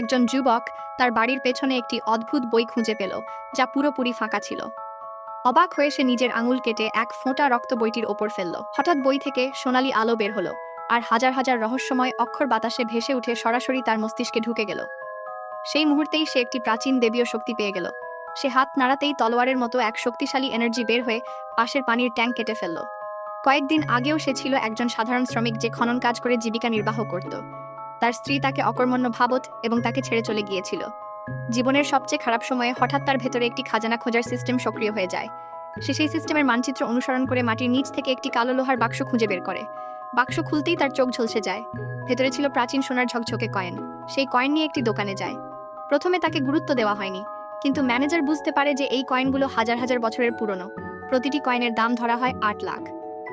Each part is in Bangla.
একজন যুবক তার বাড়ির পেছনে একটি অদ্ভুত বই খুঁজে পেল, যা পুরোপুরি ফাঁকা ছিল। অবাক হয়ে সে নিজের আঙুল কেটে এক ফোঁটা রক্ত বইটির ওপর ফেলল। হঠাৎ বই থেকে সোনালি আলো বের হলো, আর হাজার হাজার রহস্যময় অক্ষর বাতাসে ভেসে উঠে সরাসরি তার মস্তিষ্কে ঢুকে গেল। সেই মুহূর্তেই সে একটি প্রাচীন দেবীয় শক্তি পেয়ে গেল। সে হাত নাড়াতেই তলোয়ারের মতো এক শক্তিশালী এনার্জি বের হয়ে পাশের পানির ট্যাঙ্ক কেটে ফেলল। কয়েকদিন আগেও সে ছিল একজন সাধারণ শ্রমিক যে খনন কাজ করে জীবিকা নির্বাহ করত। তার স্ত্রী তাকে অকর্মণ্য ভাবত এবং তাকে ছেড়ে চলে গিয়েছিল। জীবনের সবচেয়ে খারাপ সময়ে হঠাৎ তার ভেতরে একটি খাজানা খোঁজার সিস্টেম সক্রিয় হয়ে যায়। সে সেই সিস্টেমের মানচিত্র অনুসরণ করে মাটির নিচ থেকে একটি কালো লোহার বাক্স খুঁজে বের করে। বাক্স খুলতেই তার চোখ ঝলসে যায়। ভেতরে ছিল প্রাচীন সোনার ঝকঝকে কয়েন। সেই কয়েন নিয়ে একটি দোকানে যায়। প্রথমে তাকে গুরুত্ব দেওয়া হয়নি, কিন্তু ম্যানেজার বুঝতে পারে যে এই কয়েনগুলো হাজার হাজার বছরের পুরনো। প্রতিটি কয়েনের দাম ধরা হয় ৮ লাখ।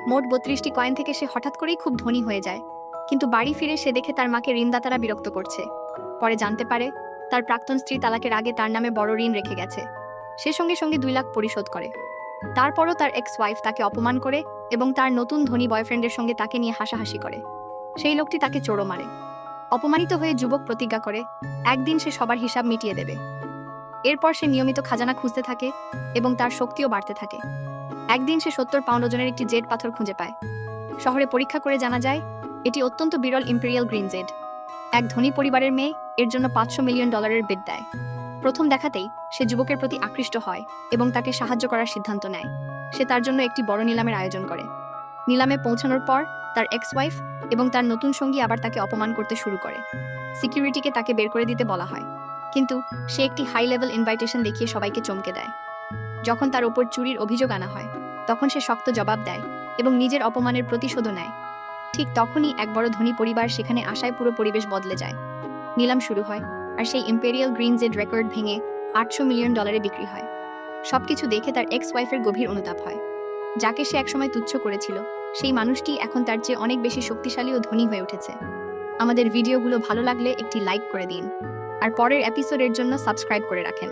মোট ৩২টি কয়েন থেকে সে হঠাৎ করেই খুব ধনী হয়ে যায়। কিন্তু বাড়ি ফিরে সে দেখে তার মাকে ঋণদাতারা বিরক্ত করছে। পরে জানতে পারে তার প্রাক্তন স্ত্রী তালাকের আগে তার নামে বড় ঋণ রেখে গেছে। সে সঙ্গে সঙ্গে ২ লাখ পরিশোধ করে। তারপরও তার এক্স ওয়াইফ তাকে অপমান করে এবং তার নতুন ধনী বয়ফ্রেন্ডের সঙ্গে তাকে নিয়ে হাসাহাসি করে। সেই লোকটি তাকে চোরও মারে। অপমানিত হয়ে যুবক প্রতিজ্ঞা করে একদিন সে সবার হিসাব মিটিয়ে দেবে। এরপর সে নিয়মিত খাজানা খুঁজতে থাকে এবং তার শক্তিও বাড়তে থাকে। একদিন সে ৭০ পাউন্ড ওজনের একটি জেড পাথর খুঁজে পায়। শহরে পরীক্ষা করে জানা যায় এটি অত্যন্ত বিরল ইম্পেরিয়াল গ্রিন জেড। এক ধনী পরিবারের মেয়ে এর জন্য $৫০০ মিলিয়ন বিড দেয়। প্রথম দেখাতেই সে যুবকের প্রতি আকৃষ্ট হয় এবং তাকে সাহায্য করার সিদ্ধান্ত নেয়। সে তার জন্য একটি বড় নিলামের আয়োজন করে। নিলামে পৌঁছানোর পর তার এক্স ওয়াইফ এবং তার নতুন সঙ্গী আবার তাকে অপমান করতে শুরু করে। সিকিউরিটিকে তাকে বের করে দিতে বলা হয়, কিন্তু সে একটি হাই লেভেল ইনভাইটেশন দেখিয়ে সবাইকে চমকে দেয়। যখন তার ওপর চুরির অভিযোগ আনা হয়, তখন সে শক্ত জবাব দেয় এবং নিজের অপমানের প্রতিশোধও নেয়। ঠিক তখনই এক বড় ধনী পরিবার সেখানে আসায় পুরো পরিবেশ বদলে যায়। নিলাম শুরু হয়, আর সেই ইম্পেরিয়াল গ্রিন জেড রেকর্ড ভেঙে $৮০০ মিলিয়ন বিক্রি হয়। সবকিছু দেখে তার এক্স ওয়াইফের গভীর অনুতাপ হয়। যাকে সে একসময় তুচ্ছ করেছিল, সেই মানুষটি এখন তার চেয়ে অনেক বেশি শক্তিশালী ও ধনী হয়ে উঠেছে। আমাদের ভিডিওগুলো ভালো লাগলে একটি লাইক করে দিন, আর পরের এপিসোডের জন্য সাবস্ক্রাইব করে রাখেন।